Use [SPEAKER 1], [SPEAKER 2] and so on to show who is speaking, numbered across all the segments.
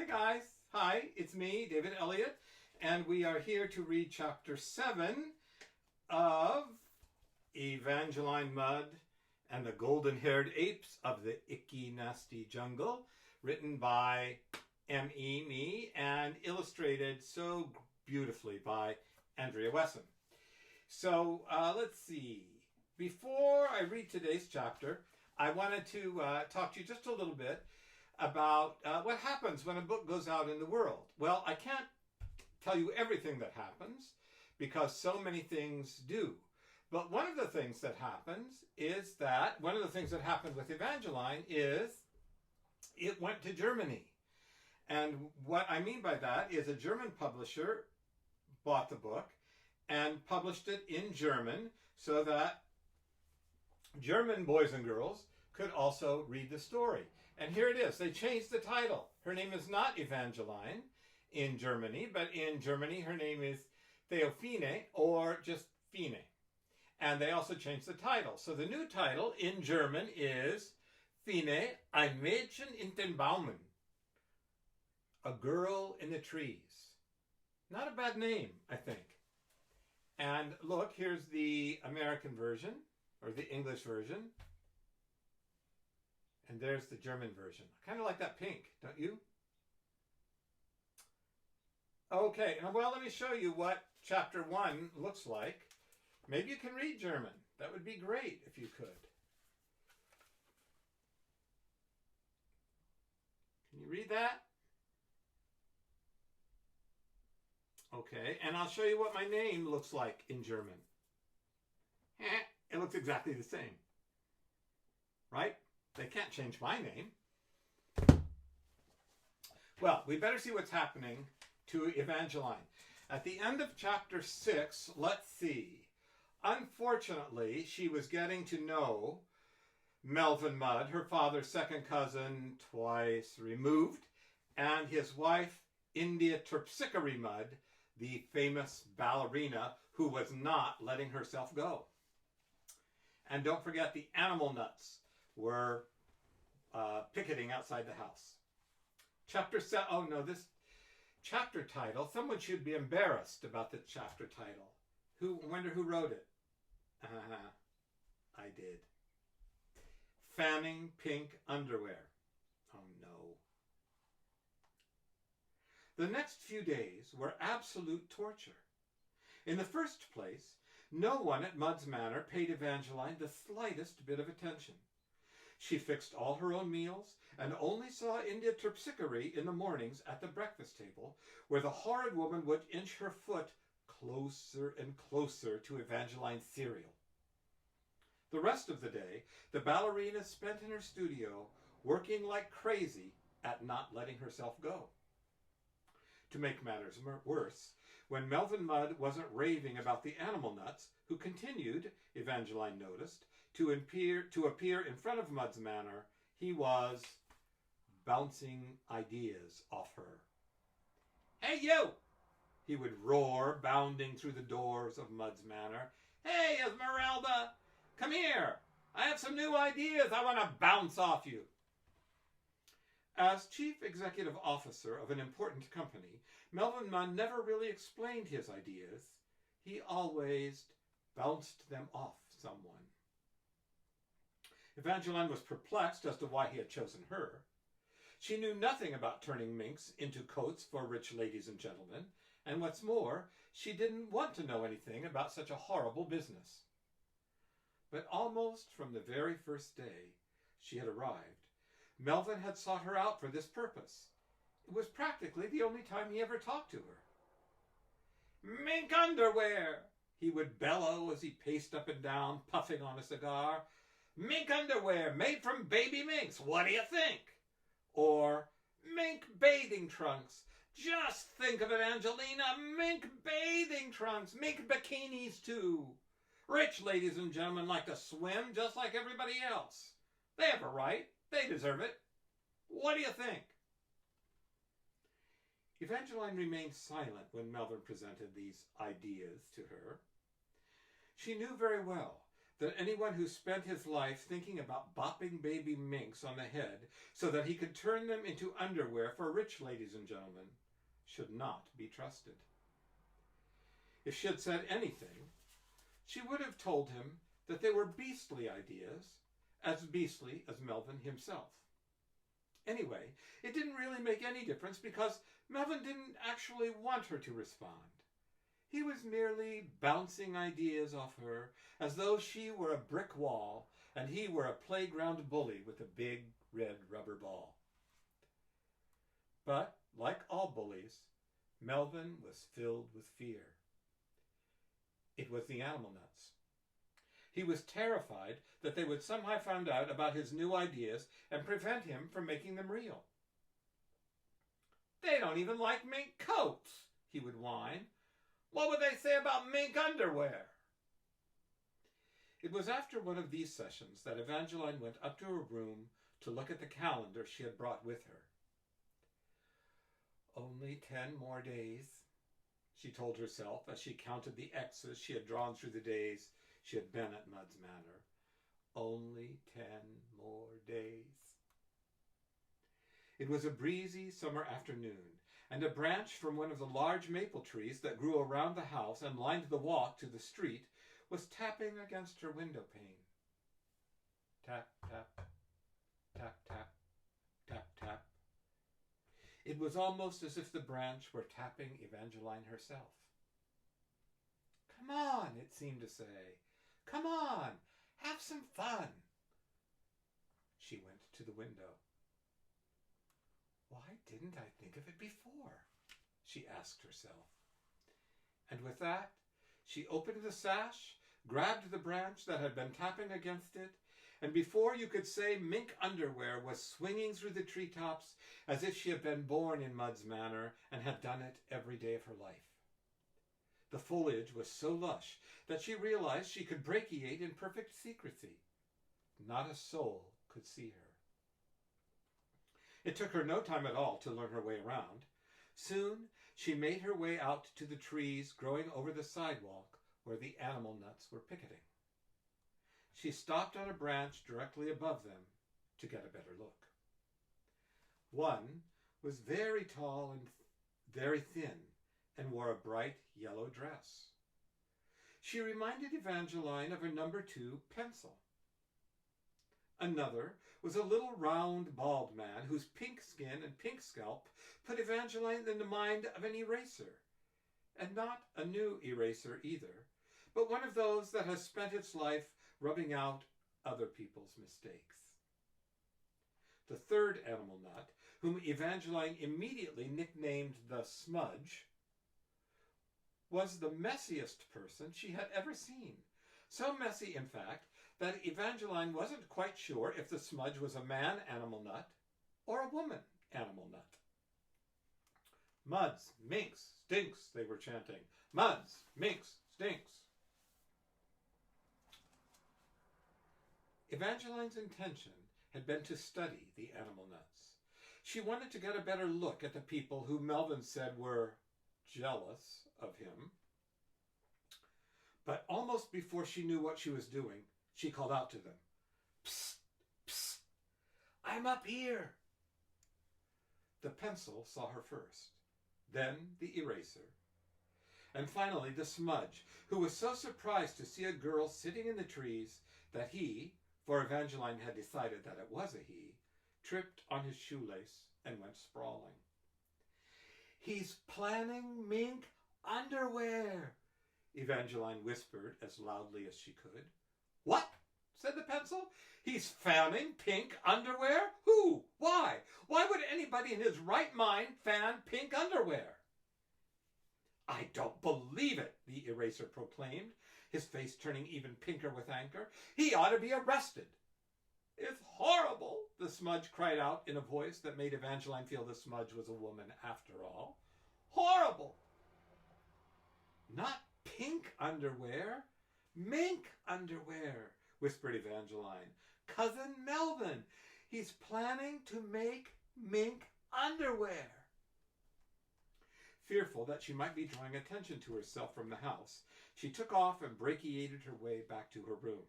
[SPEAKER 1] guys. Hi, it's me, David Elliott, and we are here to read chapter 7 of Evangeline Mudd and the Golden-Haired Apes of the Icky Nasty Jungle, written by M.E. Me and illustrated so beautifully by Andrea Wesson. So let's see. Before I read today's chapter, I wanted to talk to you just a little bit about what happens when a book goes out in the world. Well, I can't tell you everything that happens because so many things do. But one of the things that happens is that, one of the things that happened with Evangeline is it went to Germany. And what I mean by that is a German publisher bought the book and published it in German so that German boys and girls could also read the story. And here it is. They changed the title. Her name is not Evangeline in Germany, but in Germany her name is Theophine or just Fine. And they also changed the title. So the new title in German is Fine, ein Mädchen in den Bäumen. A girl in the trees. Not a bad name, I think. And look, here's the American version, or the English version. And there's the German version. I kind of like that pink, don't you? Okay, well, let me show you what chapter 1 looks like. Maybe you can read German. That would be great if you could. Can you read that? Okay, and I'll show you what my name looks like in German. It looks exactly the same. Right? They can't change my name. Well, we better see what's happening to Evangeline. At the end of chapter 6, let's see. Unfortunately, she was getting to know Melvin Mudd, her father's second cousin twice removed, and his wife, India Terpsichore Mudd, the famous ballerina who was not letting herself go. And don't forget the animal nuts were picketing outside the house. Chapter 7, oh no, this chapter title, someone should be embarrassed about the chapter title. I wonder who wrote it? I did. Fanning Pink Underwear. Oh no. The next few days were absolute torture. In the first place, no one at Mudd's Manor paid Evangeline the slightest bit of attention. She fixed all her own meals and only saw India Terpsichore in the mornings at the breakfast table, where the horrid woman would inch her foot closer and closer to Evangeline's cereal. The rest of the day, the ballerina spent in her studio, working like crazy at not letting herself go. To make matters worse, when Melvin Mudd wasn't raving about the animal nuts, who continued, Evangeline noticed, to appear in front of Mudd's Manor, he was bouncing ideas off her. "Hey, you!" he would roar, bounding through the doors of Mudd's Manor. "Hey, Esmeralda! Come here! I have some new ideas I want to bounce off you." As chief executive officer of an important company, Melvin Mudd never really explained his ideas. He always bounced them off someone. Evangeline was perplexed as to why he had chosen her. She knew nothing about turning minks into coats for rich ladies and gentlemen, and what's more, she didn't want to know anything about such a horrible business. But almost from the very first day she had arrived, Melvin had sought her out for this purpose. It was practically the only time he ever talked to her. "Mink Underwear!" he would bellow as he paced up and down, puffing on a cigar. "Mink Underwear, made from baby minks, what do you think?" Or, "Mink Bathing Trunks. Just think of it, Angelina, mink bathing trunks, mink bikinis too. Rich ladies and gentlemen like to swim just like everybody else. They have a right. They deserve it. What do you think?" Evangeline remained silent when Melvin presented these ideas to her. She knew very well that anyone who spent his life thinking about bopping baby minks on the head so that he could turn them into underwear for rich ladies and gentlemen should not be trusted. If she had said anything, she would have told him that they were beastly ideas, as beastly as Melvin himself. Anyway, it didn't really make any difference because Melvin didn't actually want her to respond. He was merely bouncing ideas off her as though she were a brick wall and he were a playground bully with a big red rubber ball. But, like all bullies, Melvin was filled with fear. It was the animal nuts. He was terrified that they would somehow find out about his new ideas and prevent him from making them real. "They don't even like mink coats," he would whine. "What would they say about mink underwear?" It was after one of these sessions that Evangeline went up to her room to look at the calendar she had brought with her. "Only 10 more days," she told herself as she counted the X's she had drawn through the days she had been at Mudd's Manor. Only 10 more days. It was a breezy summer afternoon, and a branch from one of the large maple trees that grew around the house and lined the walk to the street was tapping against her window pane. Tap, tap, tap, tap, tap, tap. It was almost as if the branch were tapping Evangeline herself. "Come on," it seemed to say. "Come on, have some fun." She went to the window. "Why didn't I think of it before?" she asked herself. And with that, she opened the sash, grabbed the branch that had been tapping against it, and before you could say Mink Underwear was swinging through the treetops as if she had been born in Mudd's Manor and had done it every day of her life. The foliage was so lush that she realized she could brachiate in perfect secrecy. Not a soul could see her. It took her no time at all to learn her way around. Soon she made her way out to the trees growing over the sidewalk where the animal nuts were picketing. She stopped on a branch directly above them to get a better look. One was very tall and very thin and wore a bright yellow dress. She reminded Evangeline of a number 2 pencil. Another was a little round, bald man whose pink skin and pink scalp put Evangeline in the mind of an eraser, and not a new eraser either, but one of those that has spent its life rubbing out other people's mistakes. The third animal nut, whom Evangeline immediately nicknamed the Smudge, was the messiest person she had ever seen. So messy, in fact, that Evangeline wasn't quite sure if the Smudge was a man animal nut or a woman animal nut. "Mudds, minks, stinks," they were chanting. "Mudds, minks, stinks." Evangeline's intention had been to study the animal nuts. She wanted to get a better look at the people who Melvin said were jealous of him. But almost before she knew what she was doing, she called out to them. "Psst, psst, I'm up here." The pencil saw her first, then the eraser, and finally the Smudge, who was so surprised to see a girl sitting in the trees that he, for Evangeline had decided that it was a he, tripped on his shoelace and went sprawling. "He's planning Mink Underwear," Evangeline whispered as loudly as she could. "What?" said the pencil. "He's fanning pink underwear? Who? Why? Why would anybody in his right mind fan pink underwear?" "I don't believe it," the eraser proclaimed, his face turning even pinker with anger. "He ought to be arrested." "It's horrible," the Smudge cried out in a voice that made Evangeline feel the Smudge was a woman after all. "Horrible." "Not pink underwear, Mink Underwear," whispered Evangeline. "Cousin Melvin, he's planning to make Mink Underwear." Fearful that she might be drawing attention to herself from the house, she took off and brachiated her way back to her room.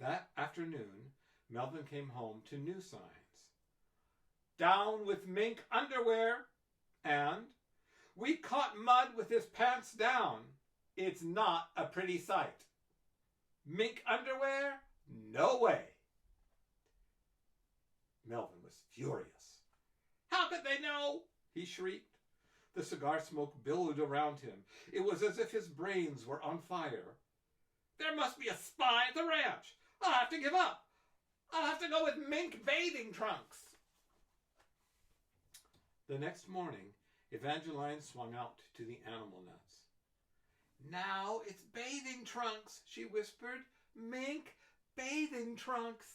[SPEAKER 1] That afternoon, Melvin came home to new signs. Down with Mink Underwear, and we caught Mudd with his pants down. It's not a pretty sight. Mink Underwear? No way. Melvin was furious. How could they know? He shrieked. The cigar smoke billowed around him. It was as if his brains were on fire. There must be a spy at the ranch. I'll have to give up. I'll have to go with mink bathing trunks. The next morning, Evangeline swung out to the animal nuts. Now it's bathing trunks, she whispered. Mink bathing trunks.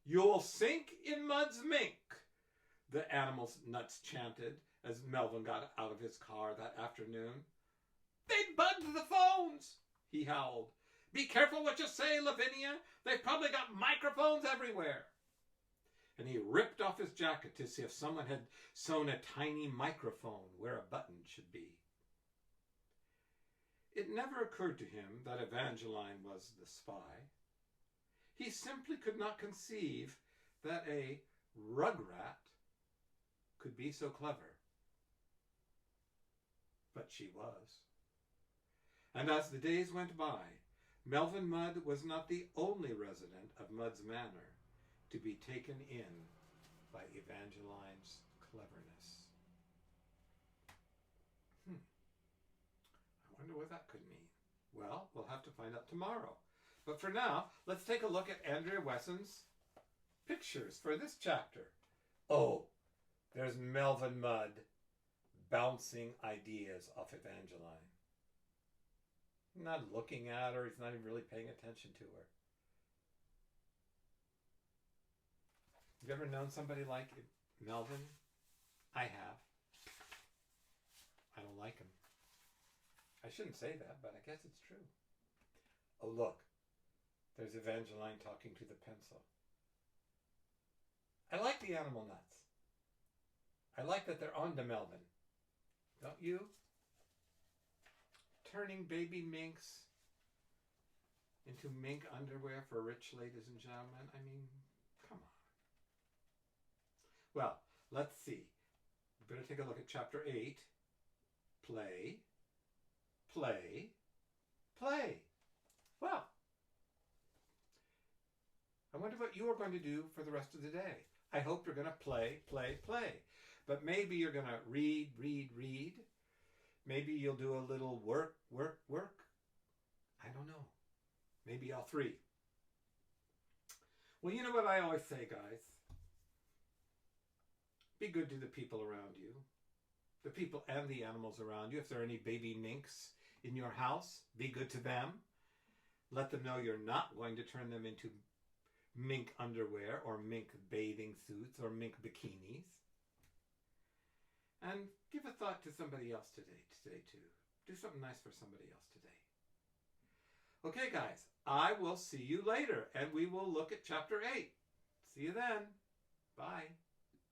[SPEAKER 1] You'll sink in Mudd's mink, the animal's nuts chanted as Melvin got out of his car that afternoon. They bugged the phones, he howled. Be careful what you say, Lavinia. They've probably got microphones everywhere. And he ripped off his jacket to see if someone had sewn a tiny microphone where a button should be. It never occurred to him that Evangeline was the spy. He simply could not conceive that a rugrat could be so clever. But she was. And as the days went by, Melvin Mudd was not the only resident of Mudd's Manor to be taken in by Evangeline's cleverness. I wonder what that could mean. Well, we'll have to find out tomorrow. But for now, let's take a look at Andrea Wesson's pictures for this chapter. Oh, there's Melvin Mudd bouncing ideas off Evangeline. Not looking at her, he's not even really paying attention to her. Have you ever known somebody like Melvin? I have. I don't like him. I shouldn't say that, but I guess it's true. Oh, look. There's Evangeline talking to the pencil. I like the animal nuts. I like that they're on to Melvin. Don't you? Turning baby minks into mink underwear for rich ladies and gentlemen. I mean, come on. Well, let's see. We better take a look at chapter 8. Play, play, play. Well, I wonder what you are going to do for the rest of the day. I hope you're going to play, play, play. But maybe you're going to read, read, read. Maybe you'll do a little work, work, work. I don't know. Maybe all three. Well, you know what I always say, guys? Be good to the people around you. The people and the animals around you. If there are any baby minks in your house, be good to them. Let them know you're not going to turn them into mink underwear or mink bathing suits or mink bikinis. And give a thought to somebody else today too. Do something nice for somebody else today. Okay, guys, I will see you later, and we will look at chapter 8. See you then. Bye.